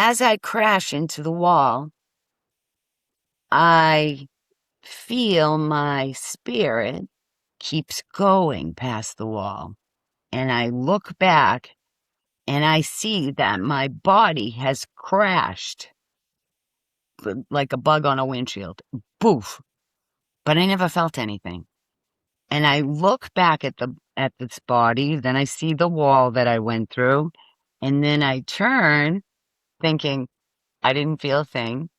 as I crash into the wall, I feel my spirit keeps going past the wall. And I look back and I see that my body has crashed like a bug on a windshield. Poof. But I never felt anything. And I look back at this body, then I see the wall that I went through, and then I turn thinking I didn't feel a thing,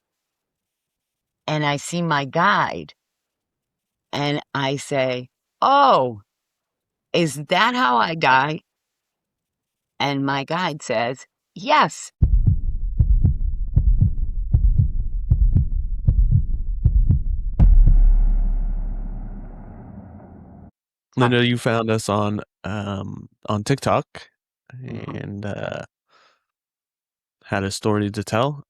and I see my guide and I say, "Oh, is that how I die?" And my guide says, "Yes." Linda, you found us on TikTok Mhm. and had a story to tell.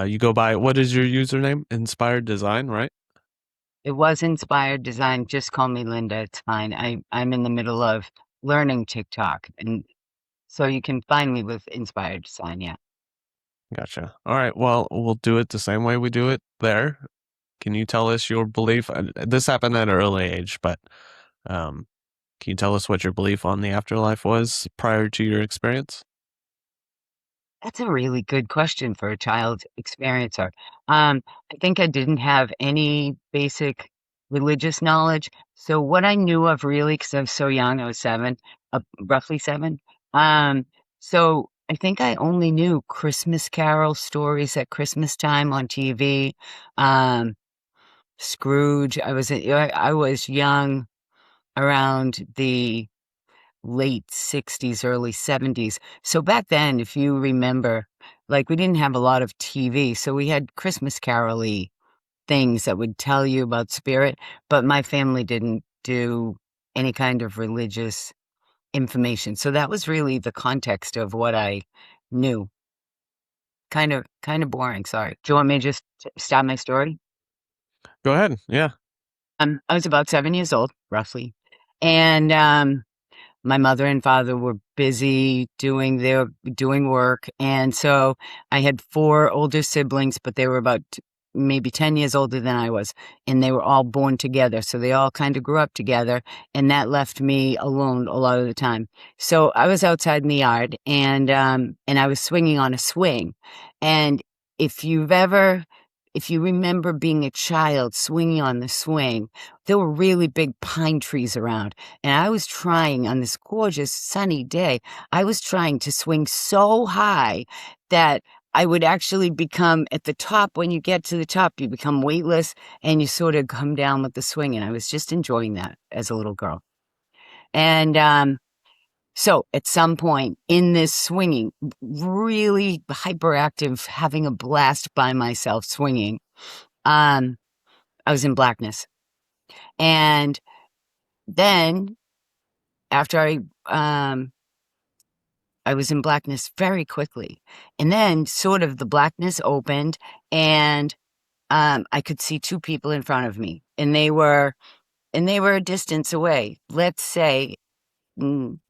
You go by, what is your username? Inspired Design, right? It was inspired design. Just call me Linda. It's fine. I'm in the middle of learning TikTok, and so you can find me with inspired design. Yeah. Gotcha. All right. Well, we'll do it the same way we do it there. Can you tell us your belief? This happened at an early age, but um, can you tell us what your belief on the afterlife was prior to your experience? That's a really good question for a child experiencer. I think I didn't have any basic religious knowledge. So what I knew of really, because I was so young, I was seven, roughly seven. Um, so I think I only knew Christmas Carol stories at Christmas time on TV. Um, Scrooge. I was young around the late 60s, early 70s. So back then, if you remember, like we didn't have a lot of TV, so we had Christmas carol-y things that would tell you about spirit, but my family didn't do any kind of religious information. So that was really the context of what I knew. Kind of boring, sorry. Do you want me to just start my story? Go ahead. Yeah. I was about 7 years old, roughly. And my mother and father were busy doing work, and so I had four older siblings, but they were about maybe 10 years older than I was, and they were all born together, so they all kind of grew up together, and that left me alone a lot of the time. So I was outside in the yard, and I was swinging on a swing, and if you've ever if you remember being a child swinging on the swing, there were really big pine trees around. And I was trying on this gorgeous sunny day, I was trying to swing so high that I would actually become at the top. When you get to the top, you become weightless and you sort of come down with the swing. And I was just enjoying that as a little girl. And so at some point in this swinging, really hyperactive, having a blast by myself swinging, um, I was in blackness. And then after I was in blackness very quickly. And then sort of the blackness opened and I could see two people in front of me and they were a distance away, let's say mm,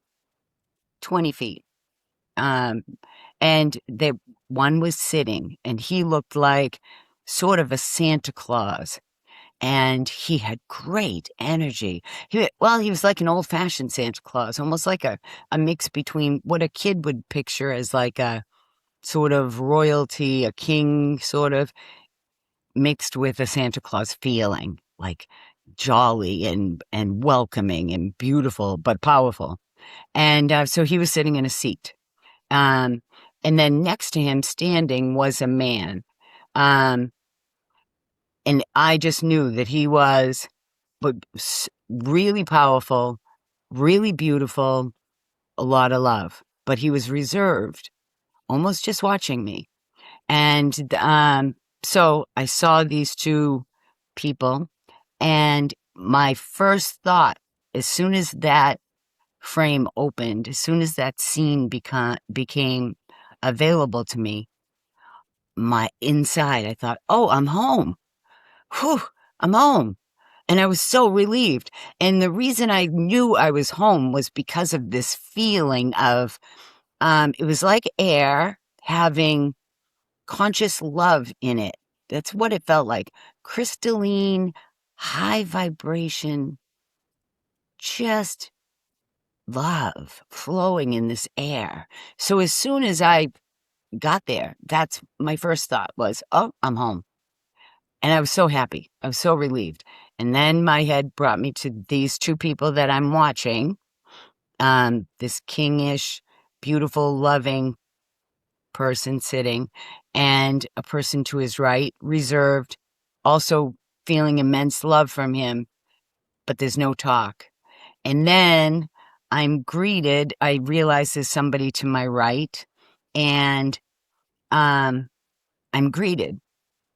20 feet. Um, and they one was sitting and he looked like sort of a Santa Claus and he had great energy. He was like an old-fashioned Santa Claus, almost like a mix between what a kid would picture as like a sort of royalty, a king sort of mixed with a Santa Claus feeling, like jolly and welcoming and beautiful but powerful. And so he was sitting in a seat. Um, and then next to him, standing, was a man. Um, and I just knew that he was but really powerful, really beautiful, a lot of love. But he was reserved, almost just watching me. And so I saw these two people, and my first thought, as soon as that frame opened, as soon as that scene became available to me, my inside, I thought, oh, I'm home. Whew, I'm home. And I was so relieved. And the reason I knew I was home was because of this feeling of it was like air having conscious love in it. That's what it felt like. Crystalline, high vibration, just love flowing in this air. So as soon as I got there, that's my first thought was, oh, I'm home. And I was so happy. I was so relieved. And then my head brought me to these two people that I'm watching. This kingish, beautiful, loving person sitting, and a person to his right, reserved, also feeling immense love from him, but there's no talk. And then I'm greeted. I realize there's somebody to my right, and I'm greeted.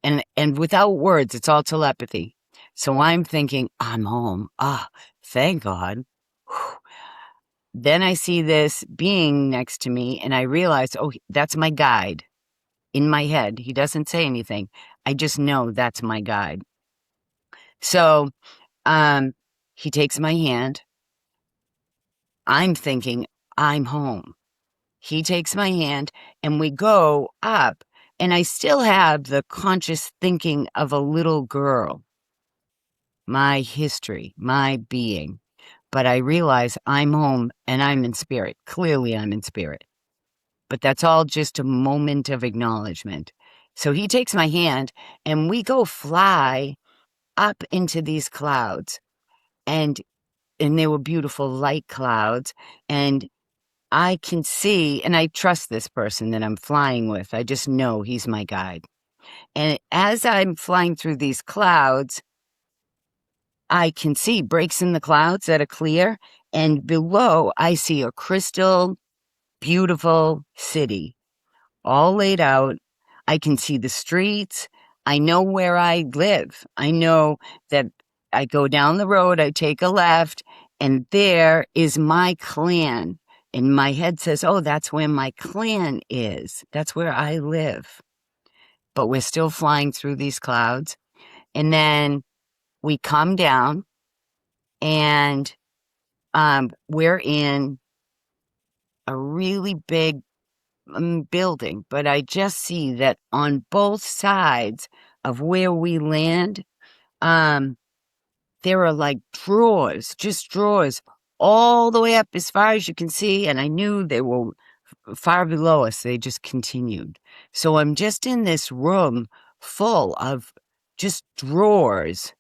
And without words, it's all telepathy. So I'm thinking, I'm home. Ah, thank God. Whew. Then I see this being next to me, and I realize, oh, that's my guide in my head. He doesn't say anything. I just know that's my guide. So um, he takes my hand. I'm thinking, I'm home. He takes my hand, and we go up, and I still have the conscious thinking of a little girl, my history, my being. But I realize I'm home and I'm in spirit. Clearly, I'm in spirit. But that's all just a moment of acknowledgement. So he takes my hand and we go fly up into these clouds. And they were beautiful light clouds. And I can see, and I trust this person that I'm flying with. I just know he's my guide. And as I'm flying through these clouds, I can see breaks in the clouds that are clear. And below, I see a crystal, beautiful city all laid out. I can see the streets. I know where I live. I know that I go down the road, I take a left, and there is my clan. And my head says, oh, that's where my clan is. That's where I live. But we're still flying through these clouds. And then we come down and we're in a really big building, but I just see that on both sides of where we land, um, there are like drawers, just drawers, all the way up as far as you can see. And I knew they were far below us. They just continued. So I'm just in this room full of just drawers.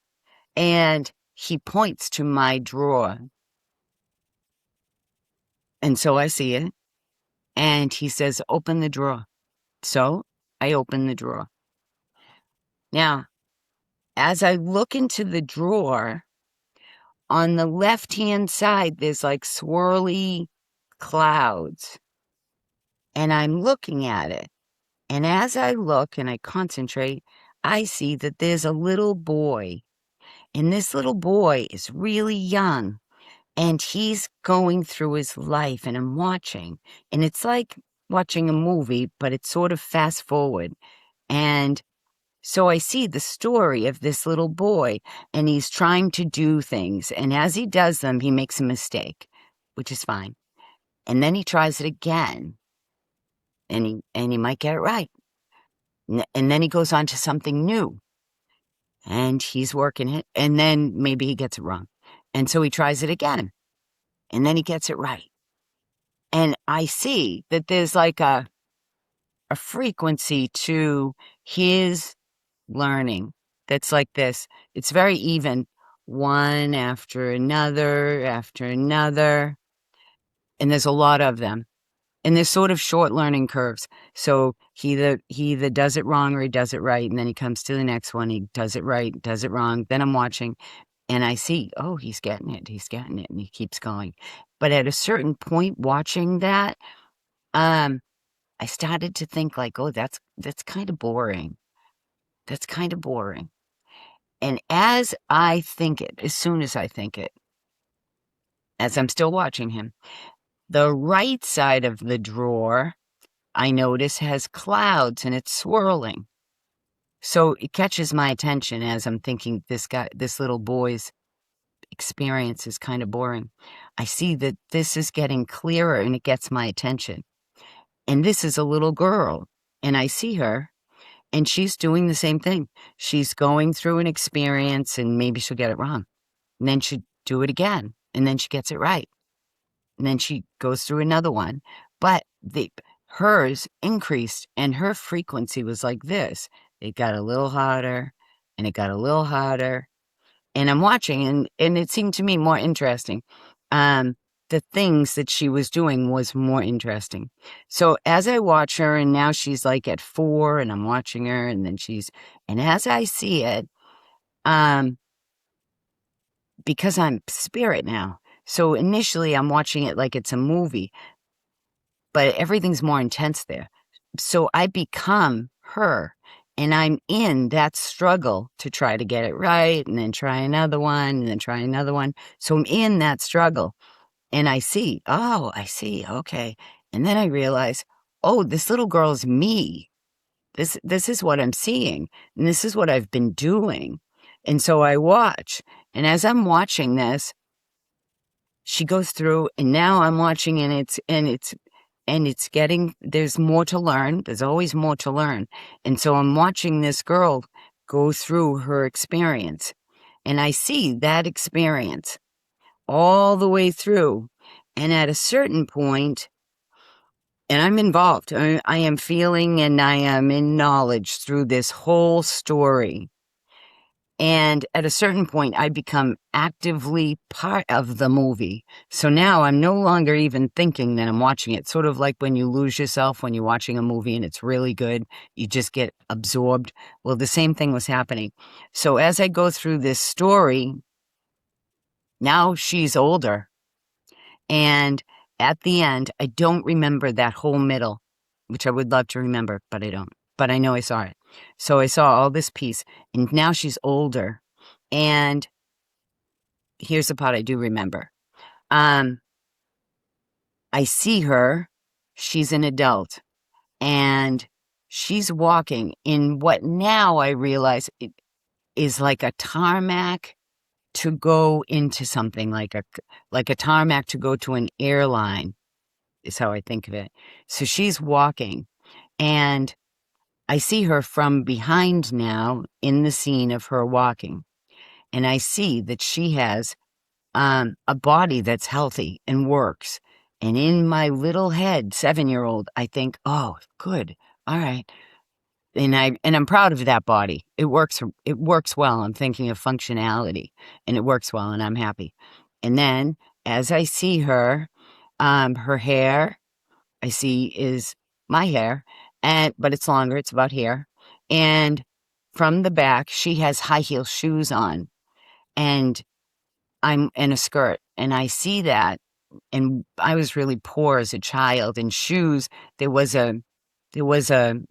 And he points to my drawer. And so I see it. And he says, open the drawer. So I open the drawer. Now, as I look into the drawer, on the left-hand side, there's like swirly clouds. And I'm looking at it. And as I look and I concentrate, I see that there's a little boy. And this little boy is really young. And he's going through his life, and I'm watching. And it's like watching a movie, but it's sort of fast forward. And so I see the story of this little boy, and he's trying to do things. And as he does them, he makes a mistake, which is fine. And then he tries it again, and he might get it right. And then he goes on to something new, and he's working it, and then maybe he gets it wrong. And so he tries it again, and then he gets it right. And I see that there's like a frequency to his learning that's like this. It's very even, one after another, after another. And there's a lot of them. And there's sort of short learning curves. So he either does it wrong or he does it right. And then he comes to the next one. He does it right, does it wrong. Then I'm watching and I see, oh, he's getting it. He's getting it. And he keeps going. But at a certain point watching that, I started to think like, oh, that's kind of boring. That's kind of boring. And as I think it, as soon as I think it, as I'm still watching him, the right side of the drawer, I notice, has clouds and it's swirling. So it catches my attention as I'm thinking this little boy's experience is kind of boring. I see that this is getting clearer and it gets my attention. And this is a little girl. And I see her And she's doing the same thing. She's going through an experience and maybe she'll get it wrong. And then she'll do it again. And then she gets it right. And then she goes through another one. But hers increased and her frequency was like this. It got a little hotter and it got a little hotter. And I'm watching and it seemed to me more interesting. The things that she was doing was more interesting. So as I watch her and now she's like at 4 and I'm watching her and then and as I see it, because I'm spirit now. So initially I'm watching it like it's a movie, but everything's more intense there. So I become her and I'm in that struggle to try to get it right and then try another one and then try another one. So I'm in that struggle and I see, oh, I see. Okay. And then I realize, oh, this little girl's me. This is what I'm seeing and this is what I've been doing. And so I watch. And as I'm watching this, she goes through and now I'm watching and it's getting, there's more to learn. There's always more to learn. And so I'm watching this girl go through her experience and I see that experience all the way through. And at a certain point, and I'm involved, I am feeling and I am in knowledge through this whole story. And at a certain point, I become actively part of the movie. So now I'm no longer even thinking that I'm watching it. Sort of like when you lose yourself when you're watching a movie and it's really good, you just get absorbed. Well, the same thing was happening. So as I go through this story, now she's older. And at the end, I don't remember that whole middle, which I would love to remember, but I don't. But I know I saw it. So I saw all this piece, and now she's older. And here's the part I do remember. I see her. She's an adult, and she's walking in what now I realize it is like a tarmac to go into something like a tarmac to go to an airline is how I think of it. So she's walking, and I see her from behind now in the scene of her walking. And I see that she has a body that's healthy and works. And in my little head, 7-year-old, I think, oh, good. All right. And I'm proud of that body. It works well. I'm thinking of functionality and it works well and I'm happy. And then as I see her, her hair I see is my hair, but it's longer, it's about here. And from the back, she has high heel shoes on, and I'm in a skirt, and I see that. And I was really poor as a child. And shoes, there was a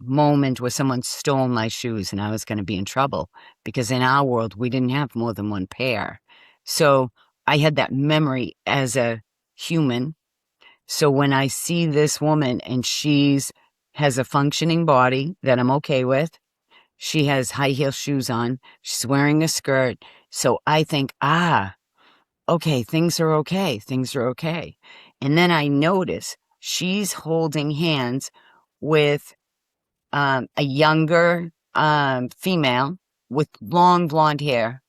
moment where someone stole my shoes, and I was going to be in trouble because in our world we didn't have more than one pair. So I had that memory as a human. So when I see this woman and has a functioning body that I'm okay with, she has high heel shoes on, she's wearing a skirt. So I think, okay, things are okay. Things are okay. And then I notice she's holding hands with a younger female with long blonde hair.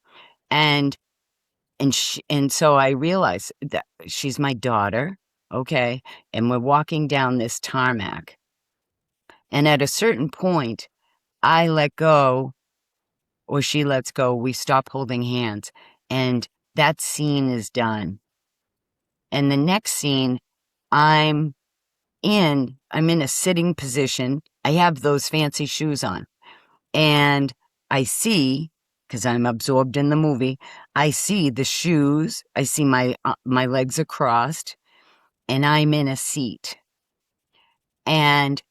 And and so I realize that she's my daughter, okay? And we're walking down this tarmac. And at a certain point, I let go, or she lets go. We stop holding hands, and that scene is done. And the next scene, I'm I'm in a sitting position. I have those fancy shoes on, and I see, because I'm absorbed in the movie, I see the shoes. I see my legs are crossed, and I'm in a seat. And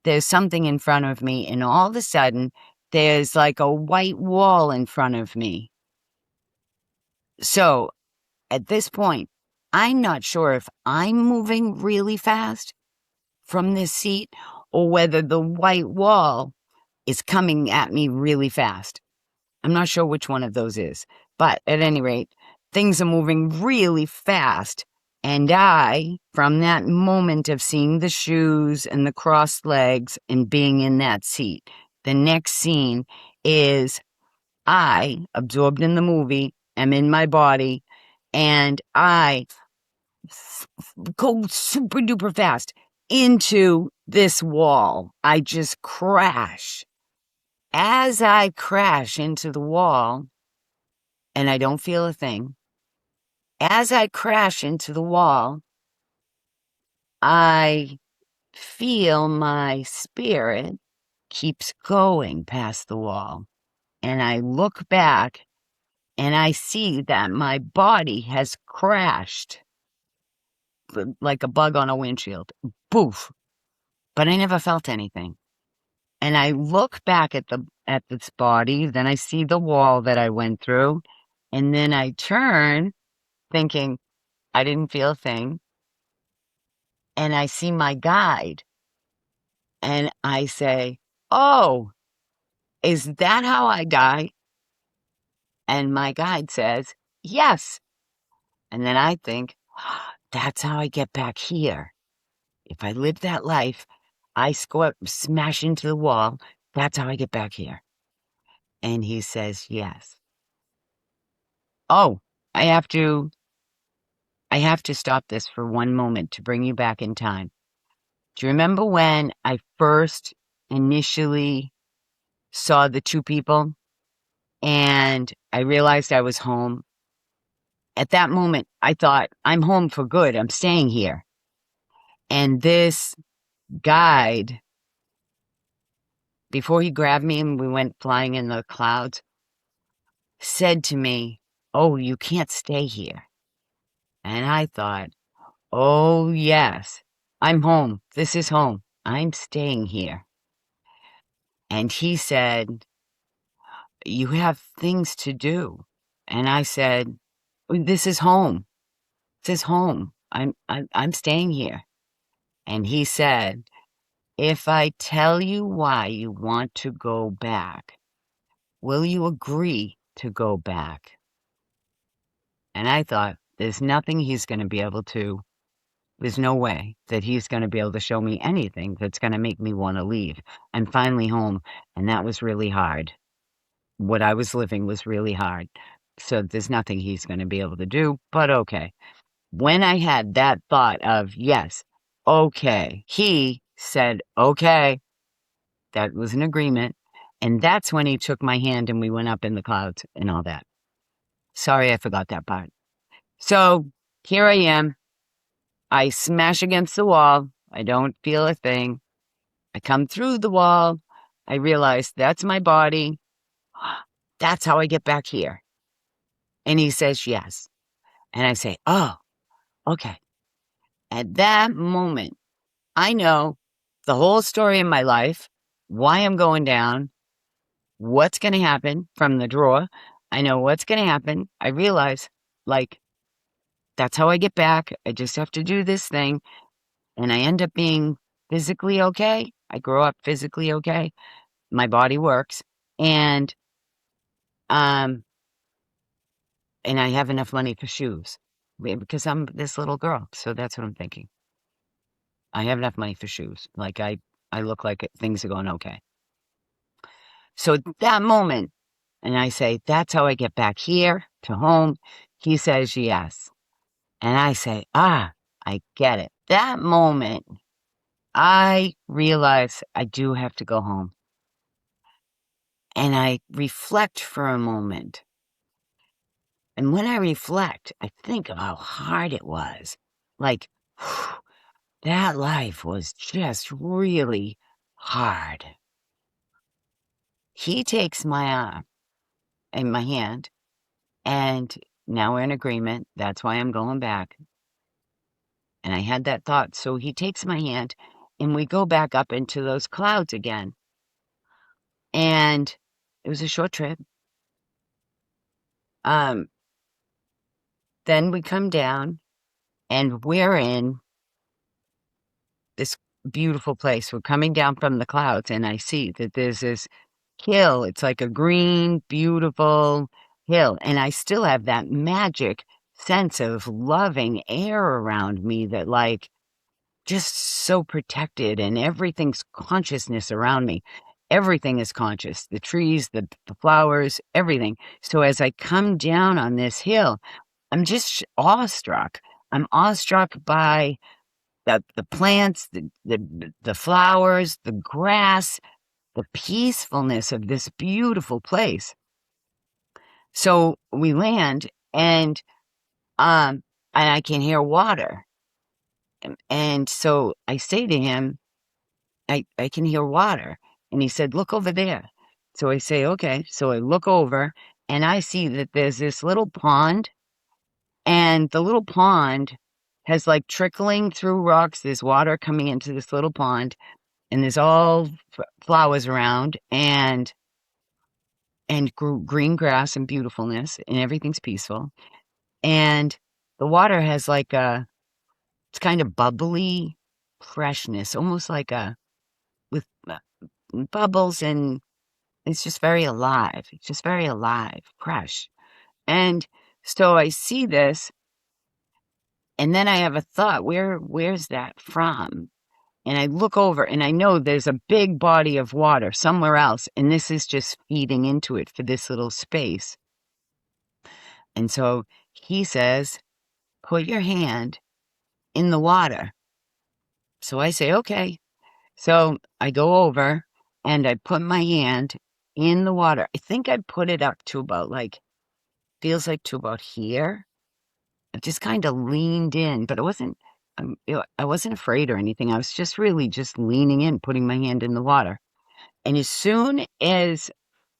there's something in front of me, and all of a sudden, there's like a white wall in front of me. So at this point, I'm not sure if I'm moving really fast from this seat or whether the white wall is coming at me really fast. I'm not sure which one of those is, but at any rate, things are moving really fast. And I, from that moment of seeing the shoes and the crossed legs and being in that seat, the next scene is I, absorbed in the movie, am in my body, and I go super duper fast into this wall. I just crash. As I crash into the wall, and I don't feel a thing, as I crash into the wall, I feel my spirit keeps going past the wall. And I look back and I see that my body has crashed like a bug on a windshield. Poof. But I never felt anything. And I look back at this body, then I see the wall that I went through, and then I turn thinking I didn't feel a thing, and I see my guide, and I say, "Oh, is that how I die?" And my guide says, "Yes." And then I think, that's how I get back here. If I live that life, I smash into the wall. That's how I get back here. And he says, yes. Oh, I have to, I have to stop this for one moment to bring you back in time. Do you remember when I first initially saw the two people and I realized I was home? At that moment, I thought, I'm home for good. I'm staying here. And this guide, before he grabbed me and we went flying in the clouds, said to me, "Oh, you can't stay here." And I thought, oh, yes, I'm home. This is home. I'm staying here. And he said, "You have things to do." And I said, "This is home. This is home. I'm staying here." And he said, "If I tell you why you want to go back, will you agree to go back?" And I thought, there's nothing he's going to be able to, there's no way that he's going to be able to show me anything that's going to make me want to leave. I'm finally home, and that was really hard. What I was living was really hard. So there's nothing he's going to be able to do, but okay. When I had that thought of, yes, okay, he said, okay, that was an agreement. And that's when he took my hand and we went up in the clouds and all that. Sorry, I forgot that part. So here I am. I smash against the wall. I don't feel a thing. I come through the wall. I realize that's my body. That's how I get back here. And he says, yes. And I say, oh, okay. At that moment, I know the whole story of my life, why I'm going down, what's going to happen from the drawer. I know what's going to happen. I realize, like, that's how I get back. I just have to do this thing. And I end up being physically okay. I grow up physically okay. My body works. Um, and I have enough money for shoes because I'm this little girl. So that's what I'm thinking. I have enough money for shoes. Like I look like things are going okay. So at that moment, and I say, that's how I get back here to home. He says, yes. And I say, I get it. That moment, I realize I do have to go home. And I reflect for a moment. And when I reflect, I think of how hard it was. Like, whew, that life was just really hard. He takes my arm and my hand, and now we're in agreement. That's why I'm going back. And I had that thought. So he takes my hand, and we go back up into those clouds again. And it was a short trip. Then we come down, and we're in this beautiful place. We're coming down from the clouds, and I see that there's this hill. It's like a green, beautiful hill. And I still have that magic sense of loving air around me that, like, just so protected, and everything's consciousness around me. everything is conscious, the trees, the flowers, everything. So as I come down on this hill, I'm just awestruck. I'm awestruck by the plants, the flowers, the grass, the peacefulness of this beautiful place. So we land, um and I can hear water. And so I say to him, I can hear water. And he said, look over there. So I say, okay. So I look over and I see that there's this little pond, and the little pond has like trickling through rocks. There's water coming into this little pond, and there's all flowers around, and green grass and beautifulness, and everything's peaceful. And the water has like it's kind of bubbly freshness, almost like with bubbles, and it's just very alive. It's just very alive, fresh. And so I see this, and then I have a thought, where's that from? And I look over and I know there's a big body of water somewhere else, and this is just feeding into it for this little space. And so he says, put your hand in the water. So I say, okay. So I go over and I put my hand in the water. I think I put it up to about feels like to about here. I just kind of leaned in, but I wasn't afraid or anything. I was just really just leaning in, putting my hand in the water. And as soon as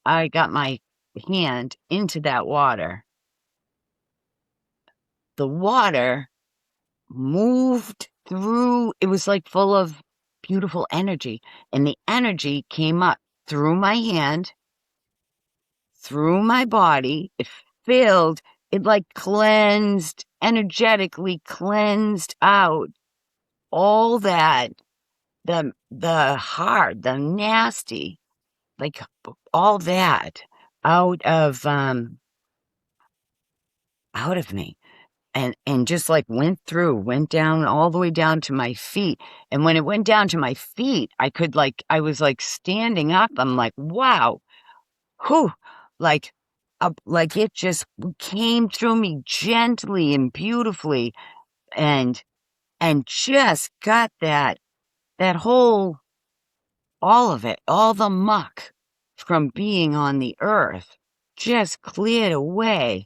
I got my hand into that water, the water moved through. It was like full of beautiful energy. And the energy came up through my hand, through my body. It filled, it like cleansed, energetically cleansed out all that, the hard, the nasty, like all that out of me. And just like went down all the way down to my feet. And when it went down to my feet, I was like standing up. I'm like, wow, whew, like, like it just came through me gently and beautifully, and just got that whole, all of it, all the muck from being on the earth just cleared away.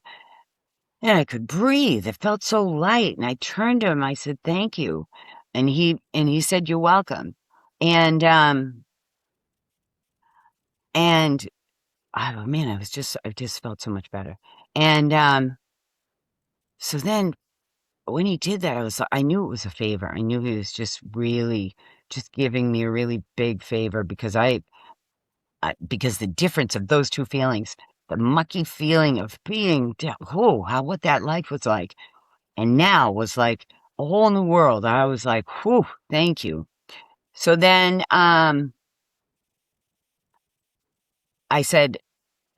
And I could breathe. It felt so light. And I turned to him. I said, thank you. And he said, you're welcome. And and oh man, I just felt so much better. And so then when he did that, I knew it was a favor. I knew he was just really just giving me a really big favor, because because the difference of those two feelings, the mucky feeling of being, what that life was like, and now was like a whole new world. I was like, whew, thank you. So then I said,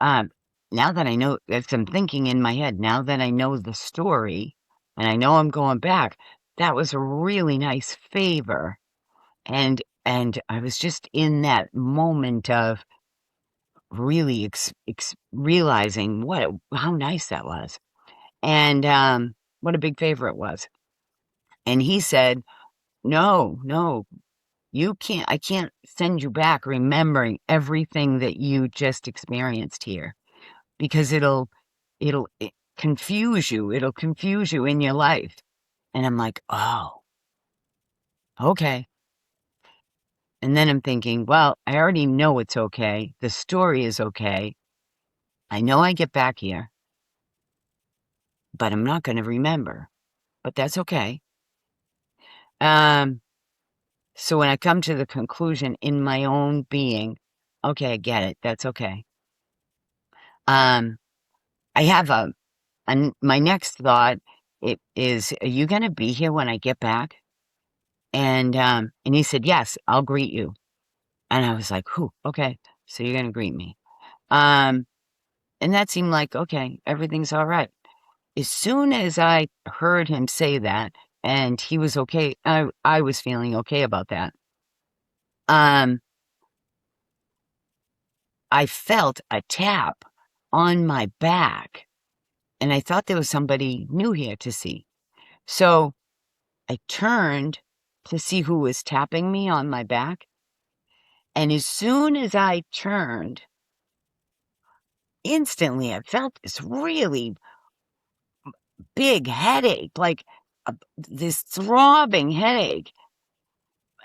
um, now that I know, as I'm thinking in my head, now that I know the story and I know I'm going back, that was a really nice favor. And I was just in that moment of really realizing how nice that was, and what a big favor it was. And he said, no, no, you can't, I can't send you back remembering everything that you just experienced here, because it'll confuse you. It'll confuse you in your life. And I'm like, oh, okay. And then I'm thinking, well, I already know it's okay. The story is okay. I know I get back here, but I'm not going to remember. But that's okay. Um, so when I come to the conclusion in my own being, okay, I get it. That's okay. Um, I have my next thought, it is, are you going to be here when I get back? And he said, yes, I'll greet you. And I was like, whew, okay, so you're going to greet me. Um, and that seemed like, okay, everything's all right. As soon as I heard him say that, and he was okay, I was feeling okay about that. Um, I felt a tap on my back, and I thought there was somebody new here to see. So I turned to see who was tapping me on my back. And as soon as I turned, instantly I felt this really big headache, like this throbbing headache.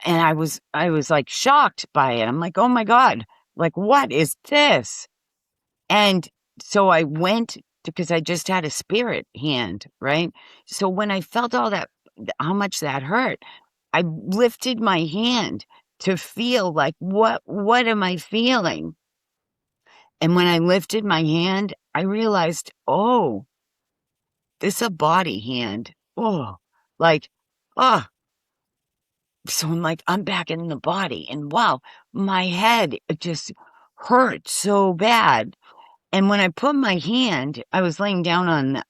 And I was like shocked by it. I'm like, oh my God, like, what is this? And so I went because I just had a spirit hand, right? So when I felt all that, how much that hurt, I lifted my hand to feel like, what am I feeling? And when I lifted my hand, I realized, oh, this is a body hand. Oh, like, oh. So I'm like, I'm back in the body. And wow, my head it just hurt so bad. And when I put my hand, I was laying down on,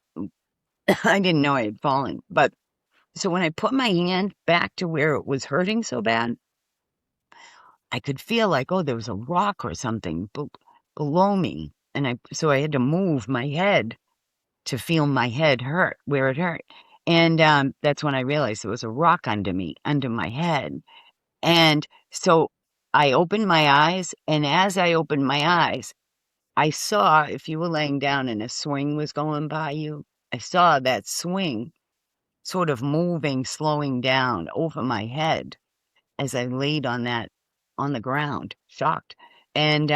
I didn't know I had fallen. But so when I put my hand back to where it was hurting so bad, I could feel like, oh, there was a rock or something below me. And so I had to move my head to feel my head hurt where it hurt. And that's when I realized there was a rock under me, under my head. And so I opened my eyes. And as I opened my eyes, I saw if you were laying down and a swing was going by you, I saw that swing sort of moving, slowing down over my head as I laid on the ground, shocked. And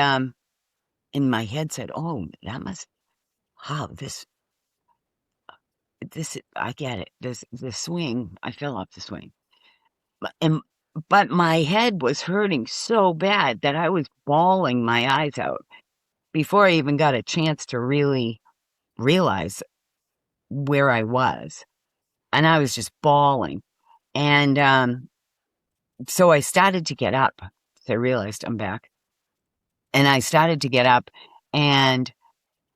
my head said, "Oh, that must, oh, this, I get it. The swing, I fell off the swing. And, but my head was hurting so bad that I was bawling my eyes out before I even got a chance to really realize where I was. And I was just bawling. And so I started to get up. So I realized I'm back. And I started to get up, and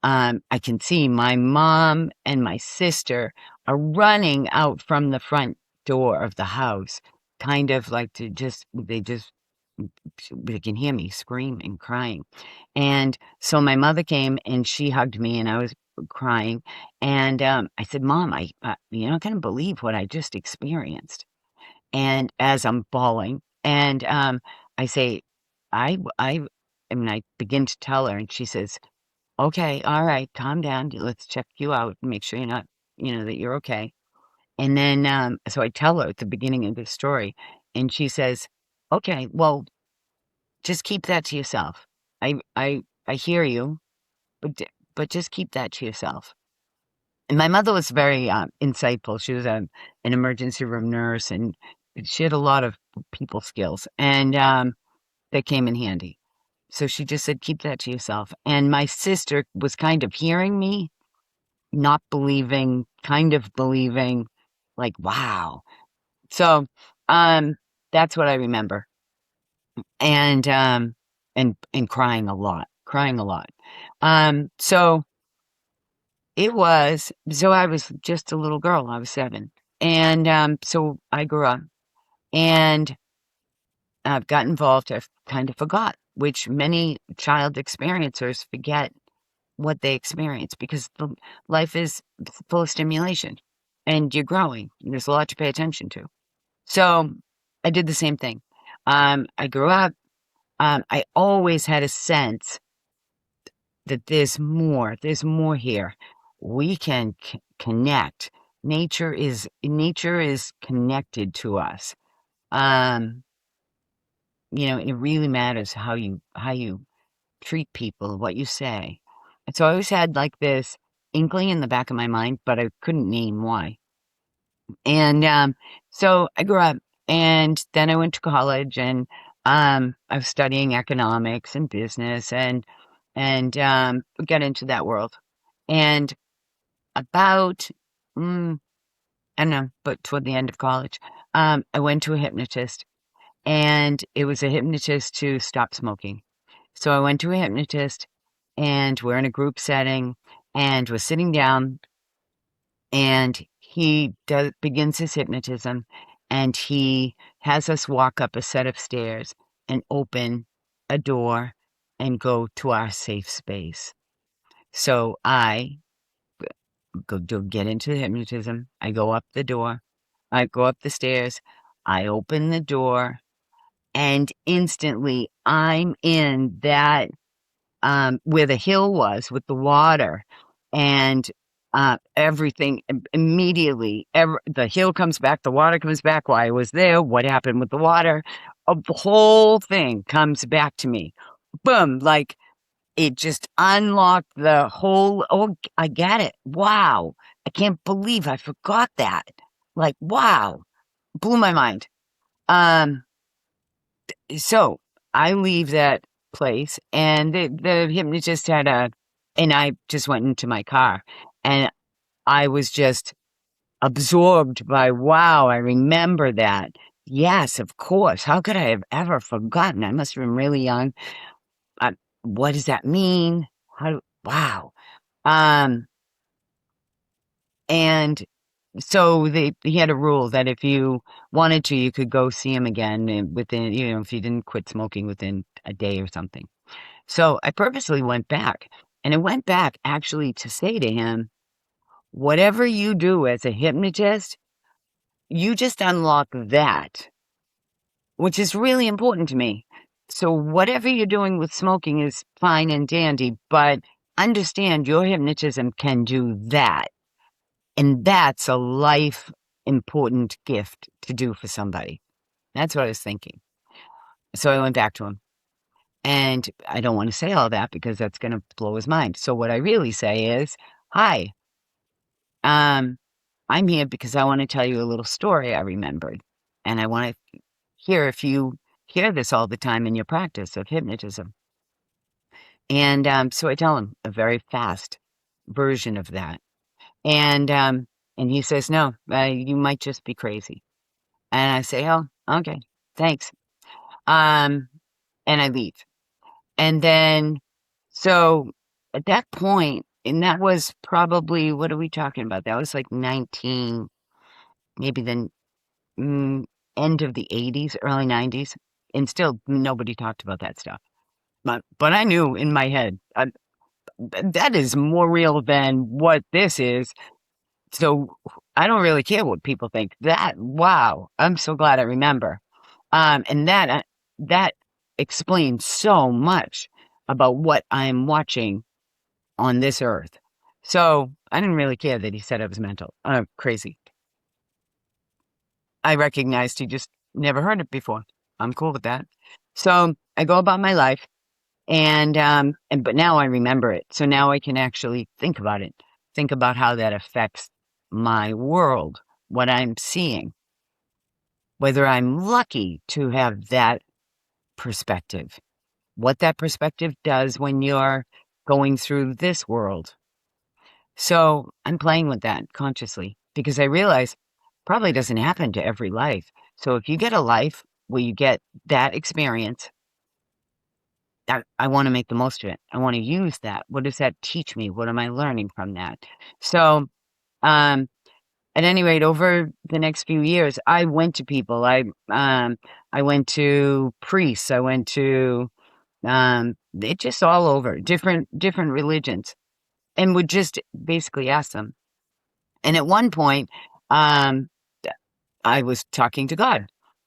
I can see my mom and my sister are running out from the front door of the house, kind of like they can hear me screaming, crying. And so my mother came and she hugged me, and I was crying. And I said, Mom, you're not going to believe what I just experienced. And as I'm bawling, and I say, I mean, I begin to tell her, and she says, okay, all right, calm down. Let's check you out and make sure you're not, that you're okay. And then, so I tell her at the beginning of the story, and she says, okay, well, just keep that to yourself. I hear you, but just keep that to yourself. And my mother was very insightful. She was an emergency room nurse, and she had a lot of people skills, and that came in handy. So she just said, keep that to yourself. And my sister was kind of hearing me, not believing, kind of believing, like, wow. So that's what I remember. And and crying a lot, crying a lot. So so I was just a little girl. I was 7. And so I grew up, and I've got involved. I kind of forgot, which many child experiencers forget what they experience because life is full of stimulation and you're growing. There's a lot to pay attention to. So I did the same thing. I grew up. I always had a sense that there's more here. We can connect. Nature is connected to us. Um, it really matters how you treat people, what you say. And so I always had like this inkling in the back of my mind, but I couldn't name why. And so I grew up, and then I went to college, and I was studying economics and business, and got into that world. And about I don't know, but toward the end of college, I went to a hypnotist, and it was a hypnotist to stop smoking. So I went to a hypnotist, and we're in a group setting, and we're sitting down, and he begins his hypnotism, and he has us walk up a set of stairs and open a door, and go to our safe space. So I go get into the hypnotism. I go up the door. I go up the stairs. I open the door, and instantly I'm in that where the hill was with the water, and everything immediately. The hill comes back, the water comes back. Why I was there? What happened with the water? The whole thing comes back to me. Boom! Like it just unlocked the whole. Oh, I get it. Wow! I can't believe I forgot that. Like wow, blew my mind. Um, so I leave that place, and the hypnotist had and I just went into my car, and I was just absorbed by, wow, I remember that. Yes, of course. How could I have ever forgotten? I must have been really young. Uh, what does that mean? Wow. Um, and so he had a rule that if you wanted to, you could go see him again within, if you didn't quit smoking within a day or something. So I purposely went back, and I went back actually to say to him, whatever you do as a hypnotist, you just unlock that, which is really important to me. So whatever you're doing with smoking is fine and dandy, but understand your hypnotism can do that. And that's a life important gift to do for somebody. That's what I was thinking. So I went back to him. And I don't want to say all that because that's going to blow his mind. So what I really say is, hi, um, I'm here because I want to tell you a little story I remembered. And I want to hear if you hear this all the time in your practice of hypnotism. And so I tell him a very fast version of that. And and he says, no, you might just be crazy. And I say, oh, okay, thanks. Um, and I leave. And then, so at that point, and that was probably, what are we talking about? That was like 19, maybe the mm, end of the 80s, early 90s. And still, nobody talked about that stuff. But I knew in my head, that is more real than what this is. So I don't really care what people think. Wow, I'm so glad I remember. And that explains so much about what I'm watching on this earth. So I didn't really care that he said I was mental, crazy. I recognized he just never heard it before. I'm cool with that. So I go about my life, and but now I remember it. So now I can actually think about it, think about how that affects my world, what I'm seeing, whether I'm lucky to have that perspective, what that perspective does when you're going through this world. So I'm playing with that consciously because I realize probably doesn't happen to every life. So if you get a life where you get that experience, I want to make the most of it. I want to use that. What does that teach me? What am I learning from that? So, um, at any rate, over the next few years, I went to people. I went to priests. I went to it just all over different religions, and would just basically ask them. And at one point, um, I was talking to God,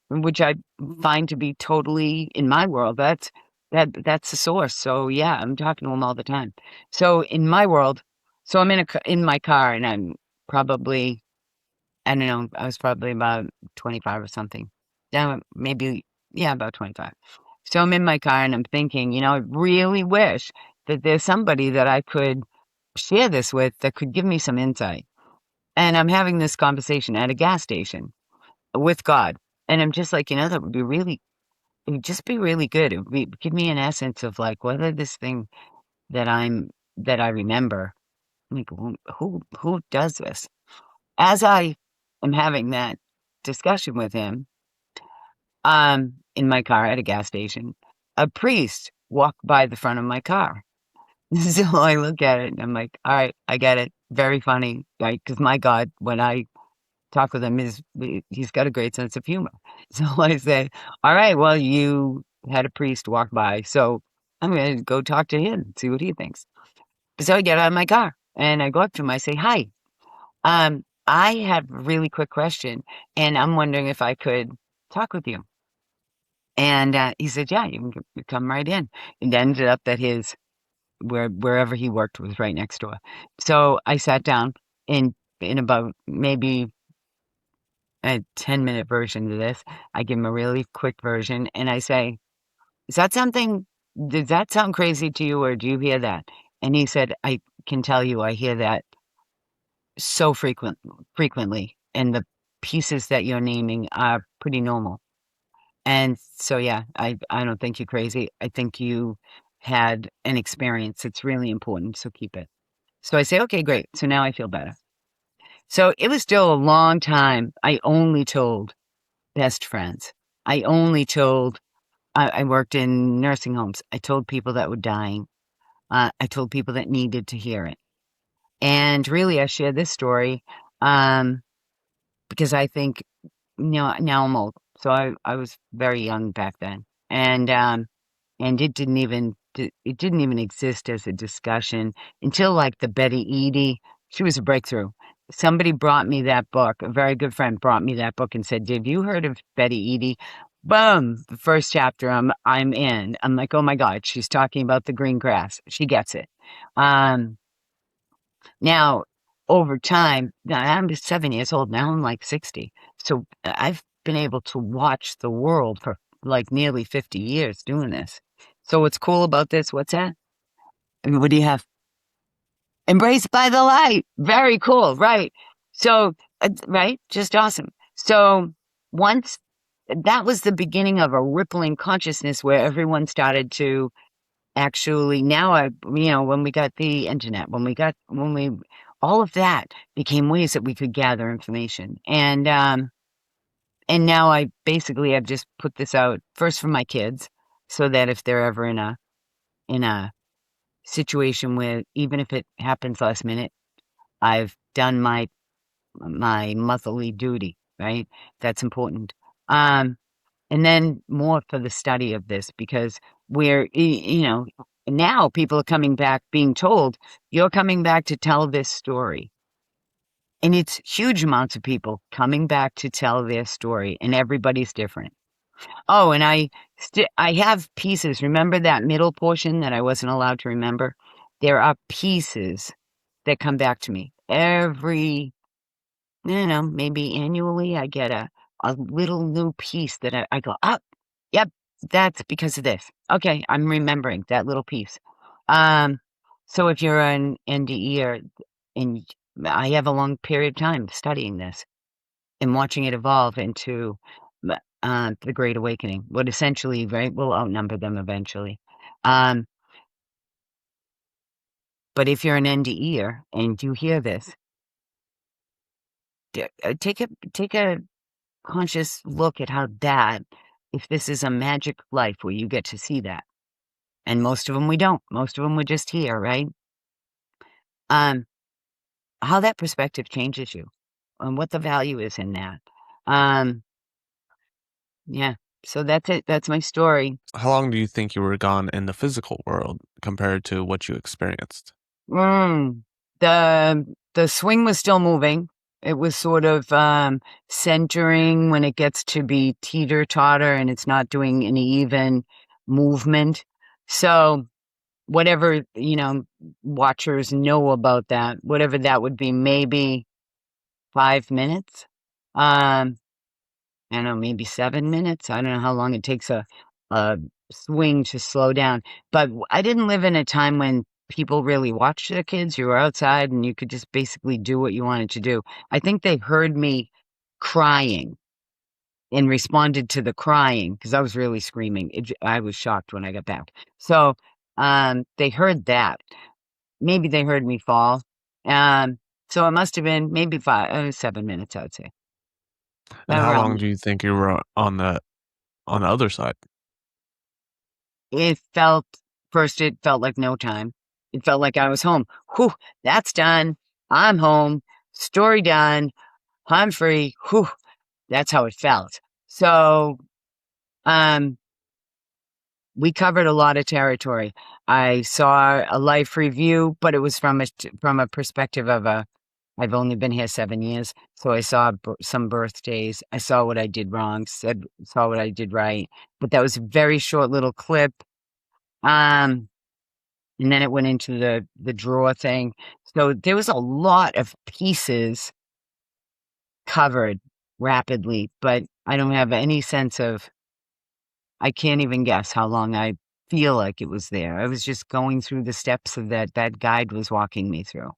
which I find to be totally in my world. That's the source. So yeah, I'm talking to him all the time. So in my world, so I'm in my car, and I'm probably, I don't know, I was probably about 25 or something. Yeah, maybe, yeah, about 25. So I'm in my car, and I'm thinking, I really wish that there's somebody that I could share this with that could give me some insight. And I'm having this conversation at a gas station with God. And I'm just like, that would be really, it would just be really good. It would give me an essence of like whether this thing that I remember, like who does this? As I am having that discussion with him, in my car at a gas station, a priest walked by the front of my car. So I look at it and I'm like, all right, I get it. Very funny. Right? Because my God, when I talk with him, he's got a great sense of humor. So I say, all right, well, you had a priest walk by. So I'm going to go talk to him, see what he thinks. So I get out of my car and I go up to him. I say, "Hi, I have a really quick question, and I'm wondering if I could talk with you." And he said, "Yeah, you come right in." It ended up that wherever he worked was right next door. So I sat down in about maybe a 10-minute version of this. I give him a really quick version and I say, "Is that something, does that sound crazy to you or do you hear that?" And he said, "I can tell you I hear that so frequently. And the pieces that you're naming are pretty normal." And so, yeah, I don't think you're crazy. I think you had an experience. It's really important. So keep it. So I say, "Okay, great. So now I feel better." So it was still a long time. I only told best friends. I only told, I worked in nursing homes. I told people that were dying. I told people that needed to hear it. And really, I share this story um, because I think, now I'm old. So I was very young back then. And it didn't even exist as a discussion until like the Betty Eady. She was a breakthrough. Somebody brought me that book. A very good friend brought me that book and said, "Have you heard of Betty Eady?" Boom, the first chapter I'm in. I'm like, "Oh my God, she's talking about the green grass. She gets it." Um, Now, over time, now I'm 7 years old. Now I'm like 60. So I've been able to watch the world for like nearly 50 years doing this. So what's cool about this? What's that? I mean, what do you have? Embraced by the light. Very cool. Right. So, right. Just awesome. So once that was the beginning of a rippling consciousness where everyone started to actually, now when we got the internet, when we all of that became ways that we could gather information. And now I basically have just put this out first for my kids so that if they're ever in a situation where, even if it happens last minute, I've done my motherly duty, right? That's important. Um and then more for the study of this, because now people are coming back being told, "You're coming back to tell this story." And it's huge amounts of people coming back to tell their story, and everybody's different. Oh, and I have pieces. Remember that middle portion that I wasn't allowed to remember? There are pieces that come back to me every, maybe annually. I get a little new piece that I go, "Up, yep, that's because of this." Okay, I'm remembering that little piece. Um, so if you're an NDE, and I have a long period of time studying this and watching it evolve into the Great Awakening, what essentially, right, will outnumber them eventually. Um, but if you're an NDEer and you hear this, take a conscious look at how that, if this is a magic life where you get to see that. And most of them we don't. Most of them we're just here, right? Um, how that perspective changes you and what the value is in that. Um, yeah. So that's it. That's my story. How long do you think you were gone in the physical world compared to what you experienced? Mm, the swing was still moving. It was sort of centering when it gets to be teeter-totter and it's not doing any even movement. So whatever, watchers know about that, whatever that would be, maybe 5 minutes. Um, I don't know, maybe 7 minutes. I don't know how long it takes a swing to slow down. But I didn't live in a time when people really watched their kids. You were outside and you could just basically do what you wanted to do. I think they heard me crying and responded to the crying because I was really screaming. I was shocked when I got back. So they heard that. Maybe they heard me fall. Um, so it must have been maybe 7 minutes, I would say. And Right how around long there. do you think you were on the other side? It felt First, it felt like no time. It felt like I was home. Whew, that's done. I'm home. Story done. I'm free. Whew, that's how it felt. So, um, we covered a lot of territory. I saw a life review, but it was from a perspective of a I've only been here 7 years, so I saw some birthdays. I saw what I did wrong, saw what I did right, but that was a very short little clip. Um, and then it went into the drawer thing. So there was a lot of pieces covered rapidly, but I don't have any sense of. I can't even guess how long I feel like it was there. I was just going through the steps of that guide was walking me through.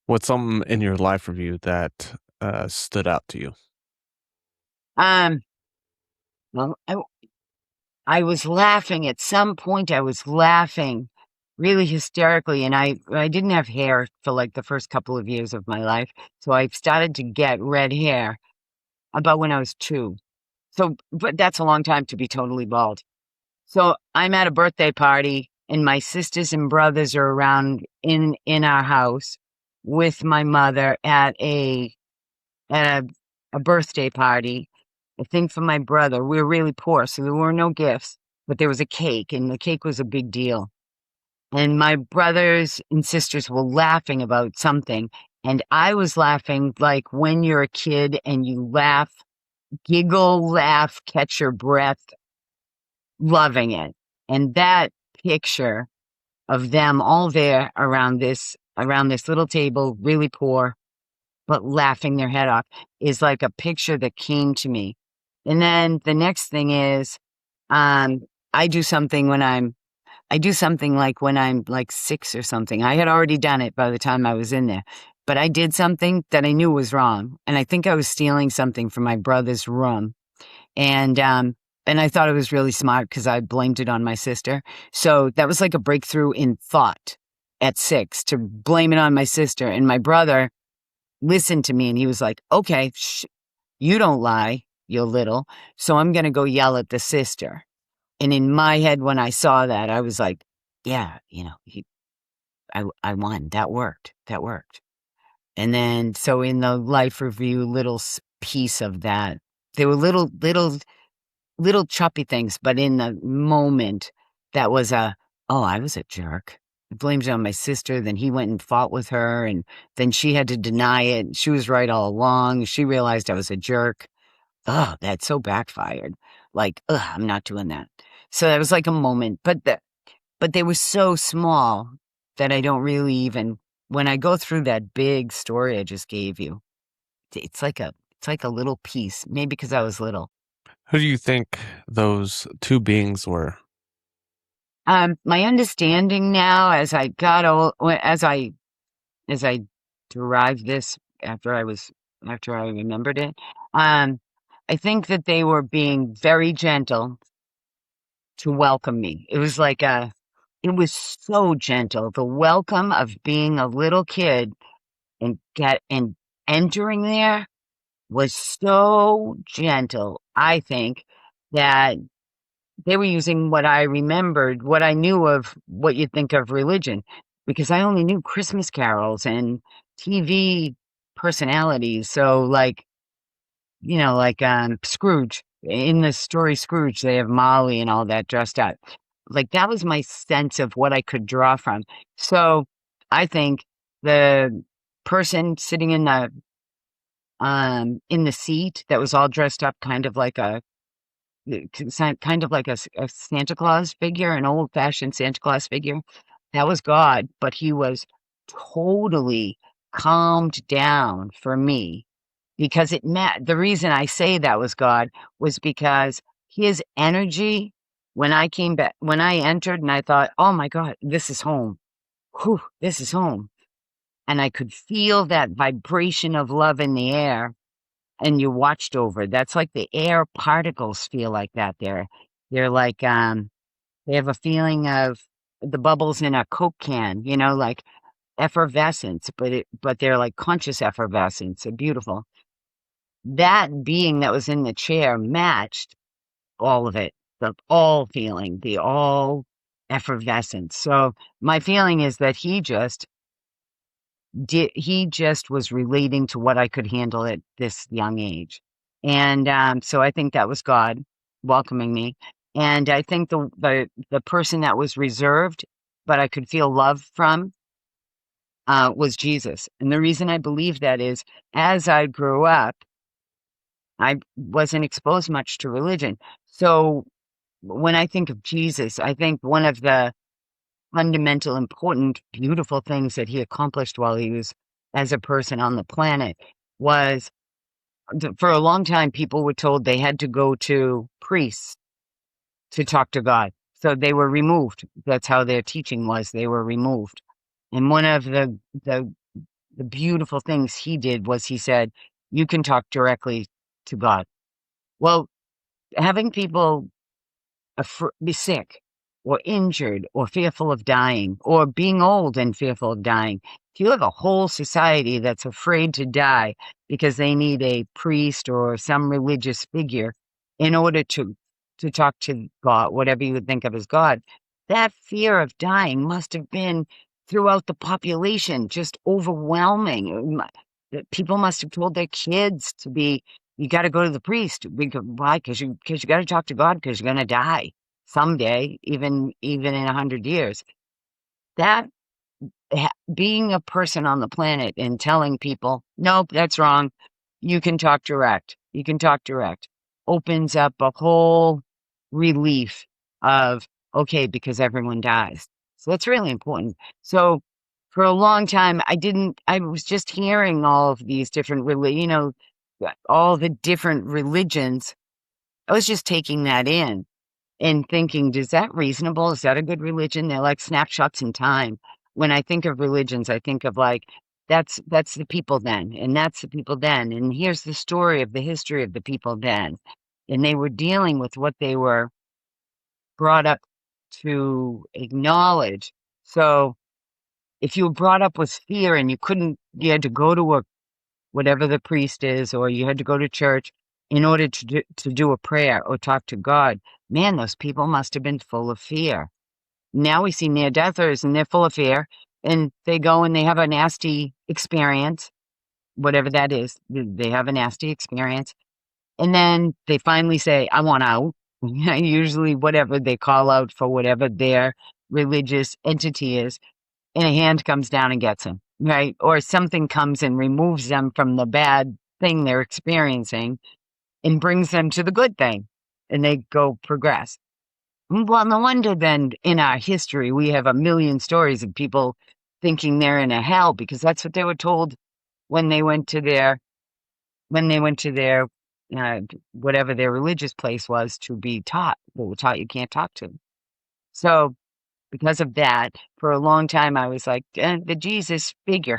What's something in your life review that stood out to you? Um, well, I was laughing at some point. I was laughing really hysterically, and I didn't have hair for like the first couple of years of my life, so I started to get red hair about when I was 2. So, but that's a long time to be totally bald. So I'm at a birthday party, and my sisters and brothers are around in our house with my mother at a birthday party. I think for my brother, we were really poor, so there were no gifts, but there was a cake, and the cake was a big deal. And my brothers and sisters were laughing about something, and I was laughing like when you're a kid and you laugh, giggle, laugh, catch your breath, loving it. And that picture of them all there around this little table, really poor, but laughing their head off is like a picture that came to me. And then the next thing is, um, I do something when I do something like when I'm like 6 or something. I had already done it by the time I was in there, but I did something that I knew was wrong. And I think I was stealing something from my brother's room. And, um, and I thought it was really smart because I blamed it on my sister. So that was like a breakthrough in thought at 6 to blame it on my sister. And my brother listened to me and he was like, okay, you don't lie, you little. So I'm going to go yell at the sister. And in my head, when I saw that, I was like, yeah, I won. That worked. That worked. And then, so in the life review, little piece of that, there were little choppy things, but in the moment, that was oh, I was a jerk. I blamed it on my sister. Then he went and fought with her, and then she had to deny it. She was right all along. She realized I was a jerk. Oh, that so backfired. Like, I'm not doing that. So that was like a moment, but they were so small that I don't really even, when I go through that big story I just gave you, it's like a little piece, maybe because I was little. Who do you think those two beings were? My understanding now, as I got old, as I derived this after I remembered it, um, I think that they were being very gentle to welcome me. It was so gentle. The welcome of being a little kid and entering there was so gentle. I think that they were using what I remembered, what I knew of what you'd think of religion, because I only knew Christmas carols and TV personalities. So, like, Scrooge. In the story Scrooge, they have Molly and all that dressed up. Like, that was my sense of what I could draw from. So, I think the person sitting in the seat that was all dressed up kind of like a Santa Claus figure, an old-fashioned Santa Claus figure. That was God, but he was totally calmed down for me because the reason I say that was God was because his energy when I came back, when I entered and I thought, oh my God, this is home. Whew, this is home. And I could feel that vibration of love in the air and you watched over. That's like the air particles feel like that. They're like they have a feeling of the bubbles in a Coke can, like effervescence, but they're like conscious effervescence. They're beautiful. That being that was in the chair matched all of it, the all feeling, the all effervescence. So my feeling is that he just was relating to what I could handle at this young age. And so I think that was God welcoming me. And I think the person that was reserved, but I could feel love from, was Jesus. And the reason I believe that is, as I grew up, I wasn't exposed much to religion. So when I think of Jesus, I think one of the fundamental, important, beautiful things that he accomplished while he was as a person on the planet was, for a long time, people were told they had to go to priests to talk to God. So they were removed. That's how their teaching was. They were removed. And one of the the beautiful things he did was he said, "You can talk directly to God." Well, having people be sick or injured or fearful of dying or being old and fearful of dying. If you have a whole society that's afraid to die because they need a priest or some religious figure in order to talk to God, whatever you would think of as God, that fear of dying must have been throughout the population just overwhelming. That people must have told their kids to be, you got to go to the priest. Why? Because you got to talk to God because you're going to die someday, even in 100 years. That being a person on the planet and telling people, nope, that's wrong. You can talk direct. You can talk direct. Opens up a whole relief of, okay, because everyone dies. So that's really important. So for a long time, I was just hearing all of these different, all the different religions. I was just taking that in and thinking, is that reasonable? Is that a good religion? They're like snapshots in time. When I think of religions, I think of like, that's the people then, and that's the people then. And here's the story of the history of the people then. And they were dealing with what they were brought up to acknowledge. So if you were brought up with fear and you had to go to whatever the priest is, or you had to go to church in order to do a prayer or talk to God, man, those people must have been full of fear. Now we see near deathers and they're full of fear and they go and they have a nasty experience, whatever that is. They have a nasty experience. And then they finally say, I want out. Usually, whatever they call out for whatever their religious entity is, and a hand comes down and gets them, right? Or something comes and removes them from the bad thing they're experiencing and brings them to the good thing, and they go progress. Well, no wonder then in our history we have a million stories of people thinking they're in a hell because that's what they were told when they went to their uh, whatever their religious place was to be taught. They were taught you can't talk to them. So because of that, for a long time, I was like, the Jesus figure,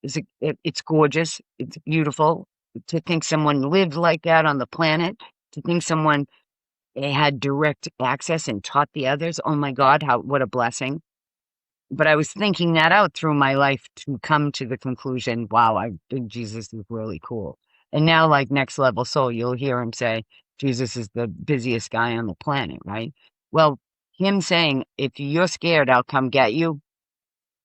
it's gorgeous. It's beautiful to think someone lived like that on the planet, to think someone had direct access and taught the others. Oh my God, what a blessing. But I was thinking that out through my life to come to the conclusion, wow, I think Jesus is really cool. And now, like Next Level Soul, you'll hear him say, Jesus is the busiest guy on the planet, right? Well, him saying, if you're scared, I'll come get you,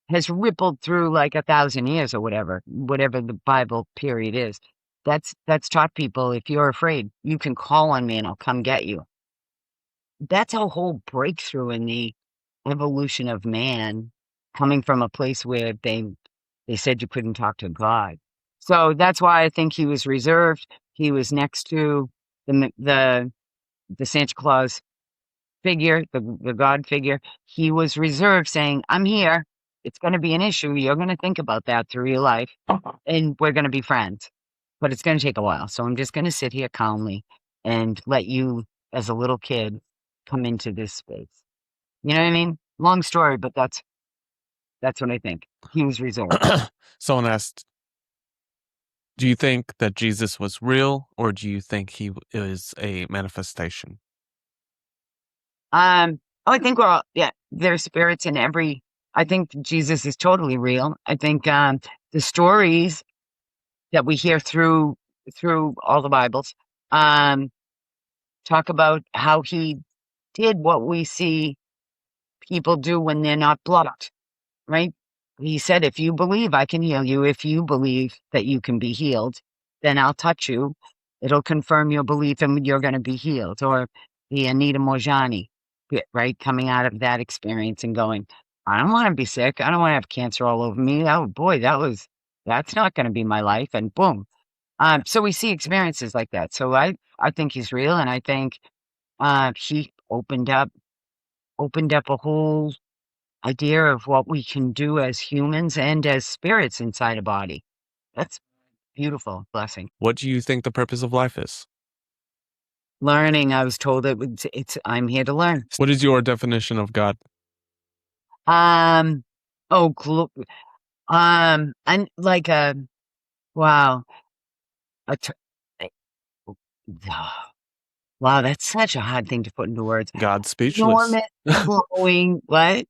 has rippled through like 1,000 years or whatever the Bible period is. That's taught people, if you're afraid, you can call on me and I'll come get you. That's a whole breakthrough in the evolution of man, coming from a place where they said you couldn't talk to God. So that's why I think he was reserved. He was next to the Santa Claus figure, the God figure. He was reserved, saying, I'm here. It's going to be an issue. You're going to think about that through your life, and we're going to be friends. But it's going to take a while. So I'm just going to sit here calmly and let you, as a little kid, come into this space. You know what I mean? Long story, but that's what I think. He was reserved. Someone asked, do you think that Jesus was real or do you think he is a manifestation? Oh, I think we're all, yeah, there's spirits in every, I think Jesus is totally real. I think the stories that we hear through all the Bibles um talk about how he did what we see people do when they're not blocked, right? He said, if you believe I can heal you, if you believe that you can be healed, then I'll touch you. It'll confirm your belief and you're going to be healed. Or the Anita Mojani bit, right? Coming out of that experience and going, I don't want to be sick. I don't want to have cancer all over me. Oh boy, that's not going to be my life. And boom. So we see experiences like that. So I think he's real, and I think he opened up a whole idea of what we can do as humans and as spirits inside a body. That's beautiful blessing. What do you think the purpose of life is? Learning, I was told it's I'm here to learn. What is your definition of God? Um, oh, and like a wow, a tr- eh, wow, that's such a hard thing to put into words. God's speechless. Enormous, flowing, what? I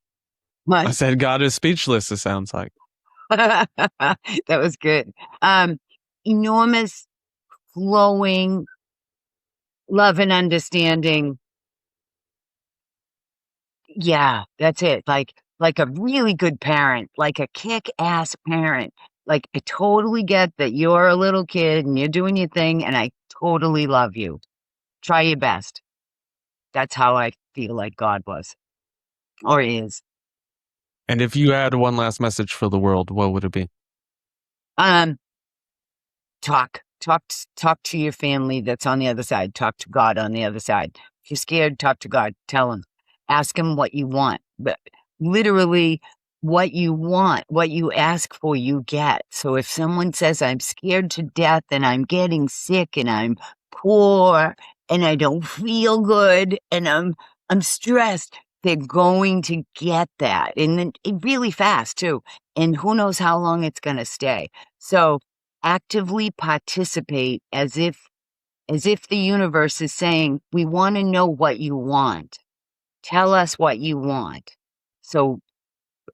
What? said God is speechless, it sounds like. That was good. Enormous, flowing love and understanding. Yeah, that's it. Like a really good parent, like a kick-ass parent. Like, I totally get that you're a little kid and you're doing your thing, and I totally love you. Try your best. That's how I feel like God was or is. And if you had one last message for the world, what would it be? Um, talk to your family that's on the other side. Talk to God on the other side. If you're scared, talk to God. Tell him. Ask him what you want. But literally, what you want, what you ask for, you get. So if someone says, I'm scared to death and I'm getting sick and I'm poor and I don't feel good and I'm stressed, they're going to get that. And then really fast too. And who knows how long it's gonna stay. So actively participate as if the universe is saying, we want to know what you want. Tell us what you want. So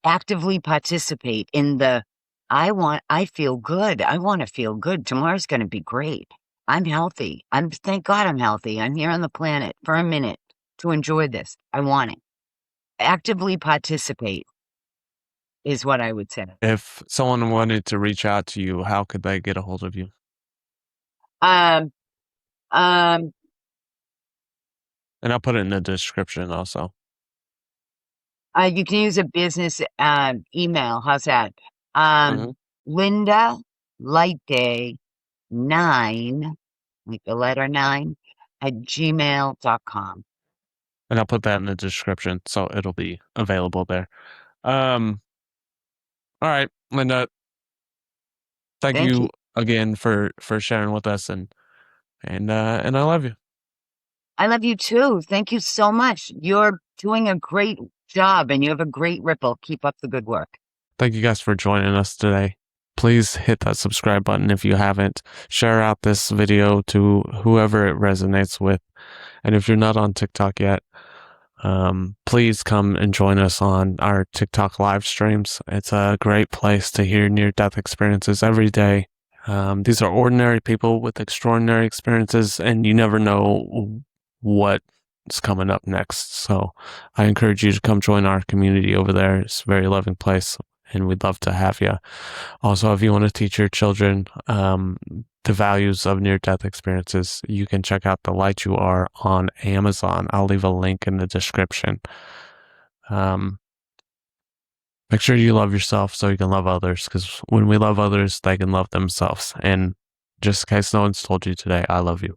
actively participate in the I feel good. I want to feel good. Tomorrow's going to be great. I'm healthy. Thank God I'm healthy. I'm here on the planet for a minute to enjoy this. I want it. Actively participate is what I would say. If someone wanted to reach out to you, how could they get a hold of you? Um, um, And I'll put it in the description also. you can use a business email. How's that? Um, Mhm. Linda Lightday 9, like the letter 9, at gmail.com. And I'll put that in the description, so it'll be available there. Um, all right, Linda, thank Thank you. you again for sharing with us, and I love you. I love you too. Thank you so much. You're doing a great job and you have a great ripple. Keep up the good work. Thank you guys for joining us today. Please hit that subscribe button if you haven't. Share out this video to whoever it resonates with. And if you're not on TikTok yet, please come and join us on our TikTok live streams. It's a great place to hear near-death experiences every day. These are ordinary people with extraordinary experiences, and you never know what's coming up next. So I encourage you to come join our community over there. It's a very loving place, and we'd love to have you. Also, if you want to teach your children the values of near-death experiences, you can check out The Light You Are on Amazon. I'll leave a link in the description. Make sure you love yourself so you can love others, because when we love others, they can love themselves. And just in case no one's told you today, I love you.